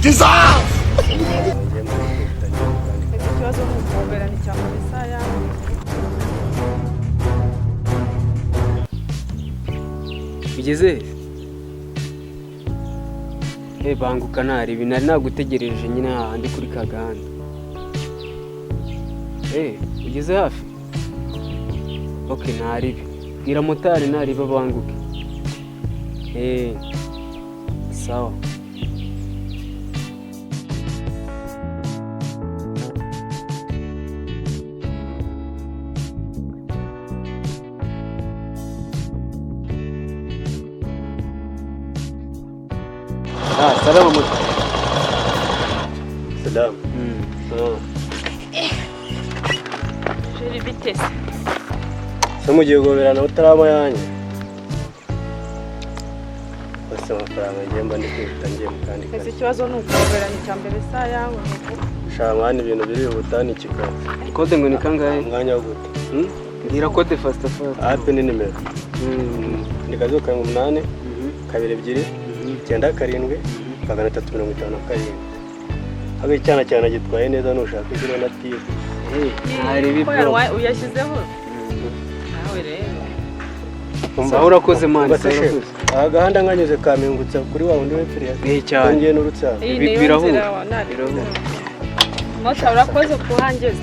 Ikibazo ni ukuhoberana cyangwa isaha yawe. Bigeze banguka ntari ibi nari nagutegereje nyine hahandi kuri kaganda. Ugeze hafi? Okay, ntaribi bwira motari ntariba banguke. Sawa. Salam motari. Salam. Jeri bitese. Mugiye guhoberana utarama yanjye. Bose amafaranga ngiye mba nditangiye mu kandi kazi. Ikibazo ni ukuhoberana cyambere isaha yawe. Shamani ibintu biri ubutani kikaze. Kode ngo ni kangahe? Umwanya wo gute? Ngira kode fast. Ape ni nimero. Ni kazo 8 kabiri 2 9 7 357. Habe cyana cyane gitwaye neza nushaka izina na tiye. Ntaribi bro. Uyashyizeho. Nawe rero. Sawa urakoze man. Agahanda nganyuze kamingutsa kuri wa wundi w'epfiriya. Cyane. Ngiye n'urutsa. Birahura. Mota urakoze kuhangeza.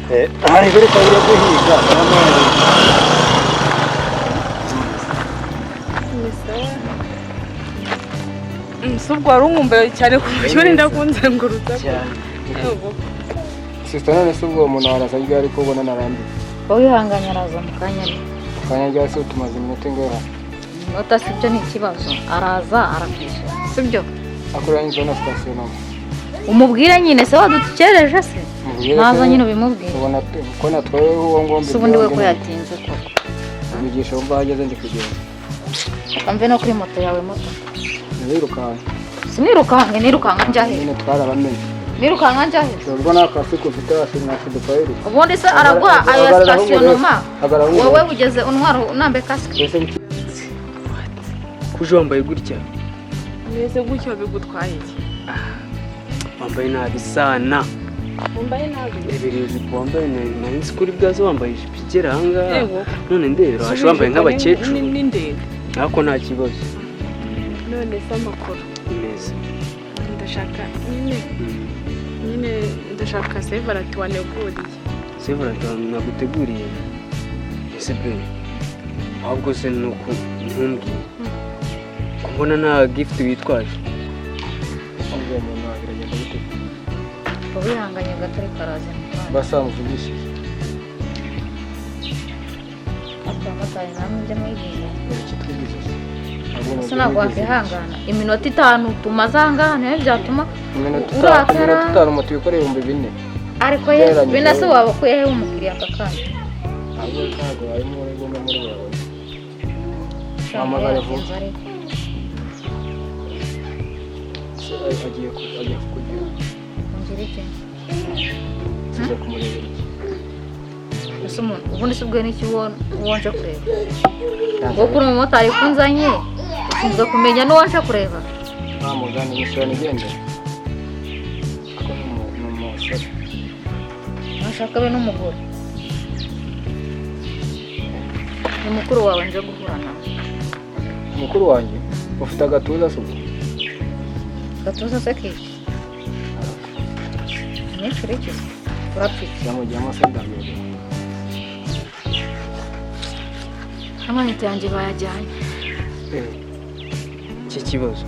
Ari biri kwanya guhiga. Subwo arungumbere cyane kucyuri ndakunzengurutsa. Sister none subwo umuntu arasajya ariko ubona narambi. Wowe hanganya araza mu kanya. Kanya ryase tumaze iminota ingahe? Nota sibyo ni ikibazo. Araza arakwisha. Sibyo? Akora inzona station no. Umubwire nyine se wadutekereje se. Naza nyine ubimubwire. Ubona ko natwaye uwo ngombe. Subundi we ko yatinze ko. Bigisha umva hageze ndi kugenda. Kamve no kuri moto yawe moto. Nirukanka. Sinirukanka nirukanka njahe. Nyine twarabamenye. Nirukanka njahe. Ubwo nakasi ko ufite hasi nashidu kwairi. Ubundi se aragwa ayo station noma. Wowe ugeze untwaro unambe kasike. Kuje wambaye gutya. Nese gutya bigutwaye iki? Wambaye nabi sana. Wambaye nabi. Ebereje wambaye nahise kuri bwazo wambaye ipigera hanga. None ndero asho wambaye nk'abakecuru. Ni ndende. Nako nta kibazo. None se amakuru. Neza. Ndashaka nyine ndashaka Sevalant waneguriye. Sevalant naguteguriye. Ese pe. Ahubwo se nuko ntumbwi. Kubona nta gift witwaje. Ubwo umuntu agiranye gute? Wowe hanganya gatari karaze. Basamuvugishije. Akamataye namwe byo mwigiye. Ikitwigize. Sina kwakihangana. Iminota 5 tumazanga nayo byatuma iminota 5 moto yikoreye 4,000. Ariko ye binase waba kuye umukiriya kakandi. Abo ntago harimo urigomba muri wawe. Amagara vuba. Agiye kugira. Ngirike. Sije kumurebera. Ubundi subwe n'iki wonje kureba. Ngo kuri umumotari kunzanye. Ushinzwe kumenya n'uwanje kureba. Mugani nishyura nigende. Ako n'umusore. Nashaka be n'umugore. Ni mukuru wawe nje guhurana. Mukuru wanjye ufite agatuza se? Gatuza se kiki? Ni kiriki. Urapfiki. Yamujya amasendamire. Amanite yanjye bayajyanye. Iki kibazo.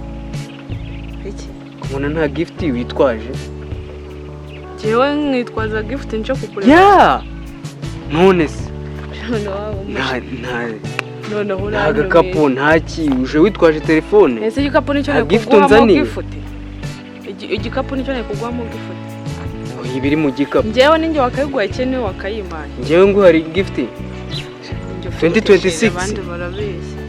Iki? Kubona nta gift witwaje. Jewe nkitwaza gift nje kukureba. Yeah. None se. None hura. Nta gakapu ntaki uje witwaje telefone. Ese igikapu nicyo nekugwamo gift. Igikapu nicyo nekugwamo gift. Ibiri mu gikapu. Jewe ninjye wakayiguha cyane wakayimana. Jewe ngo hari gift. 2026. Abandi barabeshya.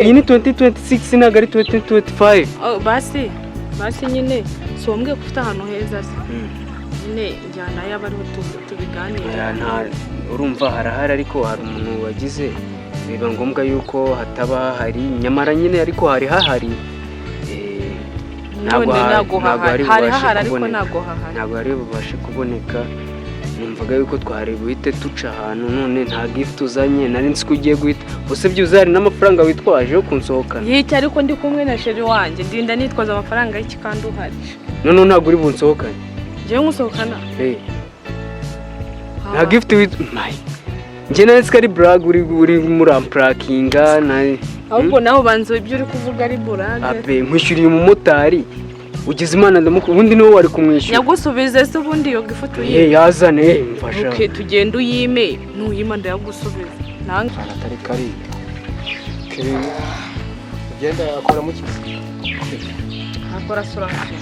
Iyi ni 2026 nagari 2025. Oh basi nyine so mbwe kufite ahantu heza se. Nyine njyana y'abariho tubiganira. Nta urumva harahari ariko hari umuntu wagize biba ngombwa yuko hataba hari nyamara nyine ariko hari hahari. ntabwo hari ariko ntabwo hahari. Ntabwo hari bubashe kuboneka. Numvaga yuko twari buhite tuca ahantu none nta gift uzanye nari nzi ko ugiye guhita. Bose byuze hari n'amafaranga witwaje yo kunsohokana. Yiki ariko ndi kumwe na sheri wanjye ndinda nitwaza amafaranga y'iki kandi uhari. None ntabwo uri bunsohokane. Ngiye ngusohokana. Nta gift njye nari nzi ko ari brag uri muri amprakinga na ahubwo naho banzo ibyo uri kuvuga ari brag. Abe nkwishyuriye umumotari. Ugize Imana ndamuko ubundi niwe wari kumwishyura. Yagusubize se ubundi yo gifutu ye. Yazane mfasha. Okay tugenda uyime nuyima ndayagusubiza. Nange atari kari. Kiri ugenda akora mu kizi. Akora suranje.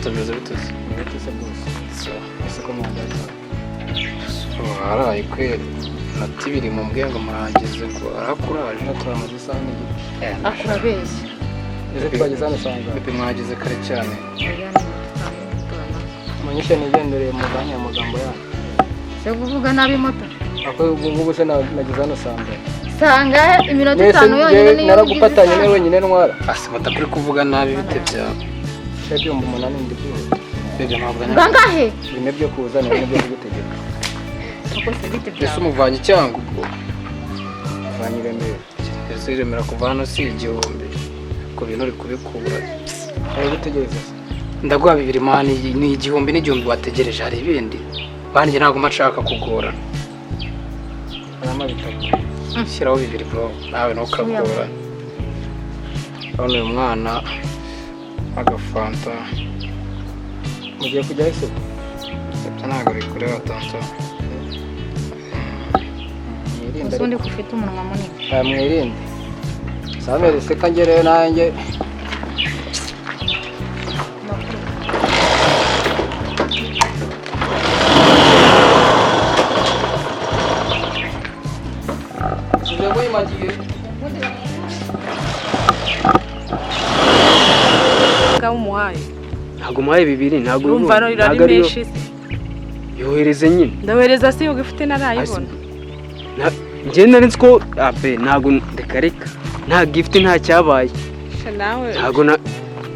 Tumeze bitose. Bitose bose. Ese ko mwandaka. Haraye kweli. Natibiri mu mbwengo murangeze ko arakuraje natwamaze isani. Akurabeshya. Ese twageze hano sanga. Pepe mwageze kare cyane. Manyisha nigendereye mu ganya amagambo ya. Se kuvuga nabi moto. Ako ngubu se nageze hano sanga. Sanga iminota 5 yonyine niyo. Naragufatanye nawe wenyine ntwara. Asimata kuri kuvuga nabi bite byawe. Pepe umunani ndi byo. Pepe ntabwo Bangahe? Bine byo kuzana n'ibyo gutegeka. Akose bite byawe. Ese umuvanye cyangwa ubwo? Uvanye remera. Ese remera kuva hano si igihumbi. Ko bintu uri kubikura. Ari gutegereza. Ndaguha 2 mani ni igihumbi n'igihumbi wategereje hari ibindi. Banje ntago mashaka kugora. Arama bitatu. Shyiraho 2 bro. Nawe ntukagora. Hano uyu mwana agafanta. Mugiye kujya ese? Sebya ntago bikureba tonto. Usundi kufite umunwa munini. Mwirinde. Samere se kangereye nanjye. Sijabo imagiye. Umuhaye. Ntabwo muhaye 2 ntabwo urumva ari menshi. Yohereze nyine. Ndawereza se yo gifite narayibona. Njye nari nzi ko abe ntabwo ndekareka nta gift nta cyabaye. Nawe ntabwo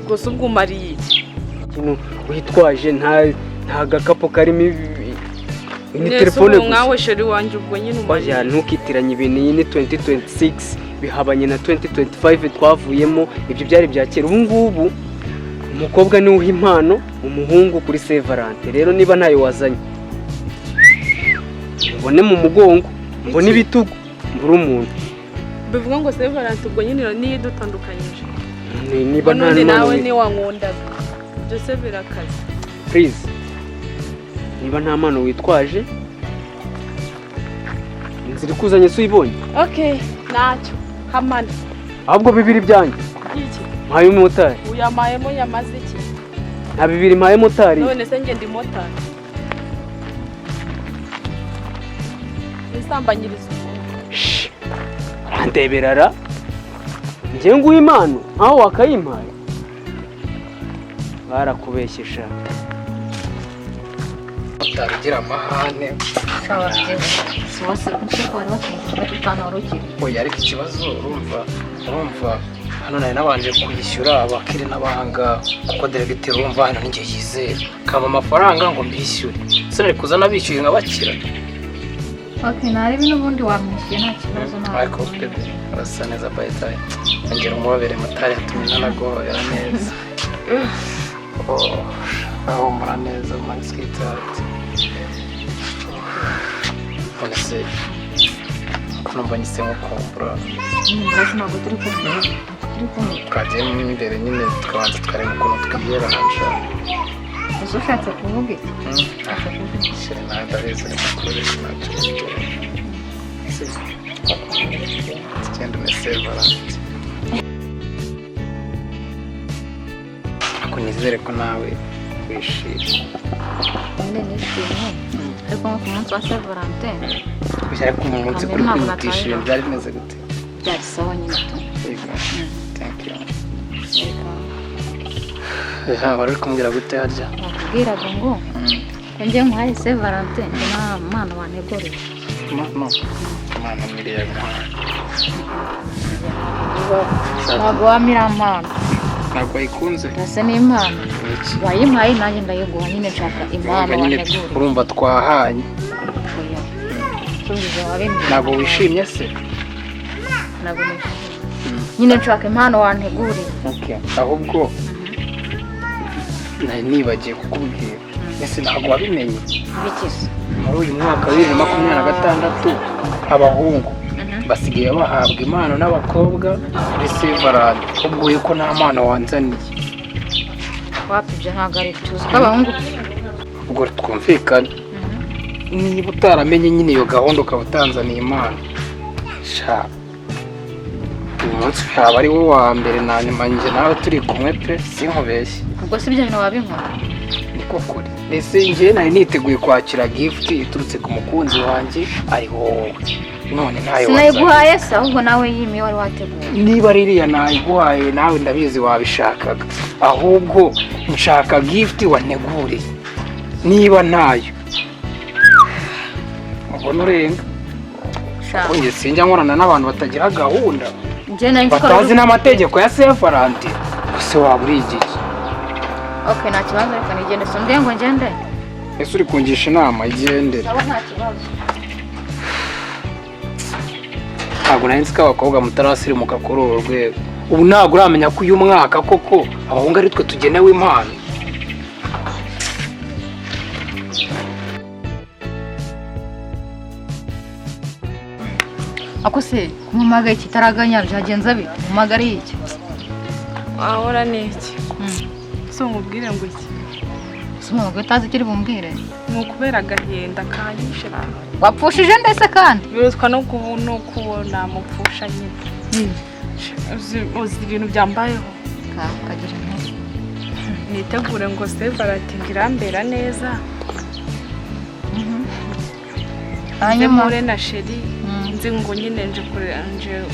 gusa ubwo umariye ikintu witwaje nta gakapo karimo ni telefone gusa. Mwawe sheri wanjye ubwo nyine umariye. Ntukitiranye ibintu ni 2026 bihabanye na 2025 twavuyemo ibyo byari bya kera. Ubu ngubu umukobwa ni uha impano umuhungu kuri Sevalant. Rero niba ntayo wazanye ubone mu mugongo mbona ibitugu mbura umuntu bivuga ngo Sevalant ubwo nyine niyo dutandukanyije. Niba nta nawe ni wankundaga byose birakaze. Please niba nta mpano witwaje inzira ikuzanye se uyibonye. Okay nacyo hamana ahubwo 2 byanjye iki mpaye umumotari. Uyamayemo yamaze iki? Nta 2 mpaye motari. None se ngende motari isambanyiriza arandeberara njye nguha impano aho wakayimpaye barakubeshyesha. Utagira amahane. Sawa bose uko wari watanze urukiri. Oya ariko ikibazo urumva hano nari nabanje kuyishyura abakire n'abahanga kuko deregiteri urumva hano ninjye yizera kama amafaranga ngo mbishyure. Se nari kuzana bishyuye nkabakira. Okay nari bino bundi wamwishyuye nta kibazo nawe. Ariko bebe arasa neza bayitaye. Ngera umubabere mutari yatumye nanagohora neza. Aho mura neza maskitati. Onese numva nyise nkukumbura. Mbese ntabwo turi kumwe. Kaje imbere nyine tukabanza tukareba ukuntu twiyera hansha. Uzo ushatse kuvuga iki? Sheri nawe ndabizi ariko kukoresha nacyo. Tugenda na Sevalant. Ako nizere ko nawe wishimye. None nishimye. Ariko ku munsi wa Sevalant. Bishaka ko umunsi kuri kwihutisha byari bimeze gute? Byari sawa nyine. Thank you. Bari kumbwira gute harya? Bakubwiraga ngo njye nkwaye Sevalant nta mwana wanegoreye. Imana miriya ntabwo wamira impano ntabwo ayikunze ese ni impano wayimpaye nanjye ndayiguha nyine nshaka impano waneguriye urumva twahanye ntabwo wishimye se ntabwo nishimye nyine nshaka impano wanteguriye ahubwo nari nibagiye kukubwira ese ntabwo wabimenye bikize muri uyu mwaka wa 2026 abahungu basigaye bahabwa impano n'abakobwa muri Sevalant ubwo yuko nta mpano wanzaniye wapibye ntabwo ari tuzi ko abahungu ubwo twumvikana niba utaramenye nyine iyo gahunda ukaba utanzaniye impano sha uyu munsi haba ari wo wa mbere na nyuma njye nawe turi kumwe pe sinkubeshye ubwo si ibyo bintu wabinkora niko kuri ese njye nari niteguye kwakira gift iturutse ku mukunzi wanjye ari wowe none ntayo sinayiguhaye se ahubwo nawe yimiye wari wateguye niba ririya nayiguhaye nawe ndabizi wabishakaga ahubwo nshaka gift waneguriye niba ntayo ubona urenga njye sinjya nkorana n'abantu batagira gahunda batazi n'amategeko ya Sevalant gusa waba uri igihe okay nta kibazo reka nigende sonde ngo ngende ese uri kungisha inama igende nta kibazo ntabwo nari nzi ko abakobwa mutarasirimuka kuri uru rwego ubu ntabwo uramenya ko uyu mwaka koko abahungu ari twe tugenewe impano ako se kumumagaye kitaraganya byagenza bite umumagariye iki ahora niki so nkubwire ngo iki sumugwe tazi kiri bumbwire ni ukubera agahenda kanyishe wapfushije ndetse kandi birutwa no kubona mupfusha nyine uzi ibintu byambayeho kagira neza nitegure ngo Sevalant ngirambera neza hanyuma mure na sheri nzi ngo nyine nje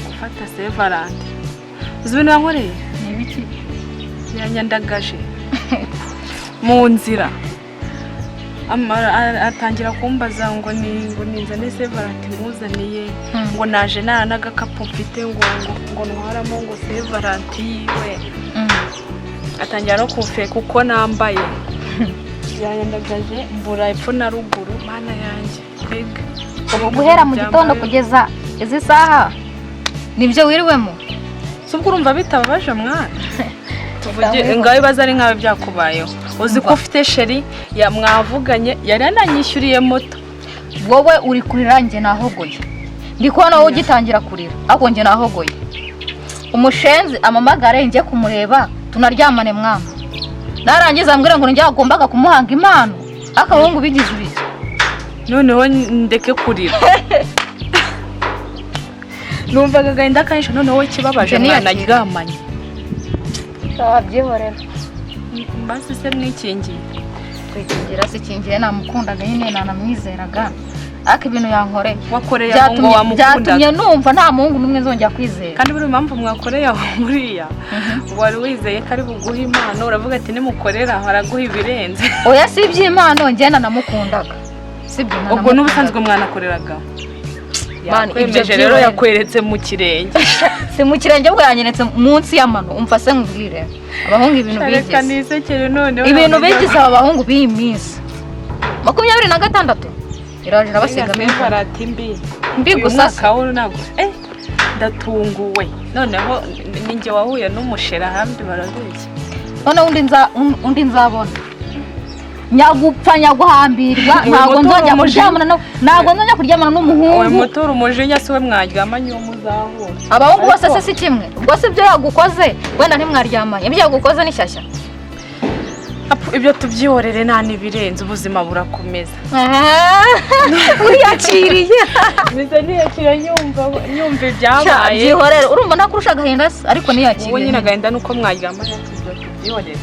gufata Sevalant uzi ibintu yankoreye ni biki yanyandagaje mu nzira atangira kumbaza ngo ninzane Sevalant muzaniye ngo naje nara n'agakapu mfite ngo ntwaramo ngo Sevalant yiwe atangira no kufeka uko nambaye yanyandagaje mbura epfo na ruguru mana yanjye mbega guhera mu gitondo kugeza izi saha nibyo wiriwemo subwo urumva bitababaje mwana tuvuge ngaho ibaza ari nkawe byakubayeho uzi ko ufite sheri mwavuganye yari ananyishyuriye moto wowe uri kurira njye nahogoye ndiko nawe ugitangira kurira ahubwo njye nahogoye umushenzi amamagare njye kumureba tunaryamane mwana narangiza ambwira ngo njye agombaga kumuhanga impano akabahungu bigize ibiki noneho ndeke kurira numvaga agahinda kanyishe noneho kibabaje mwana aryamanye wabyihorera mbasi se mwikingiye kwikingira se kingiye namukundaga nyine nanamwizeraga ariko ibintu yankoreye wakoreye aho ngo wamukundaga byatumye numva nta muhungu n'umwe nzongera kwizera kandi buri mpamvu mwakoreye aho muriya wari wizeye ko ari buguhe impano uravuga ati nimukorera haraguha ibirenze oya si iby'impano ngenda namukundaga sibyo ubwo n'ubusanzwe mwanakoreraga yakwemeje rero yakweretse mu kirenge si mu kirenge bwo yanyeretse munsi y'amano umva se nkubwire abahungu ibintu bigize ibintu bigize aba bahungu b'iyi minsi 26 iraje abasiga Sevalant mbi gusa kawo nago ndatunguwe noneho ninjye wahuye n'umushera hambi barabizi none undi nzabona nyagupfa nyaguhambirwa ntago nzongera kuryamana n'umuhungu oya mutura umujinya siwe mwaryamanye uwo muzahura abahungu bose se si kimwe ubwo se ibyo yagukoze wenda ntimwaryamanye ibyo yagukoze ni shyashya ibyo tubyihorere nta nibirenze ubuzima burakomeza wiyakiriye bize niyakira nyumva ibyabaye byihorere urumva nakurusha agahinda se ariko niyakiriye wowe nyine agahinda nuko mwaryamanye ibyo tubyihorere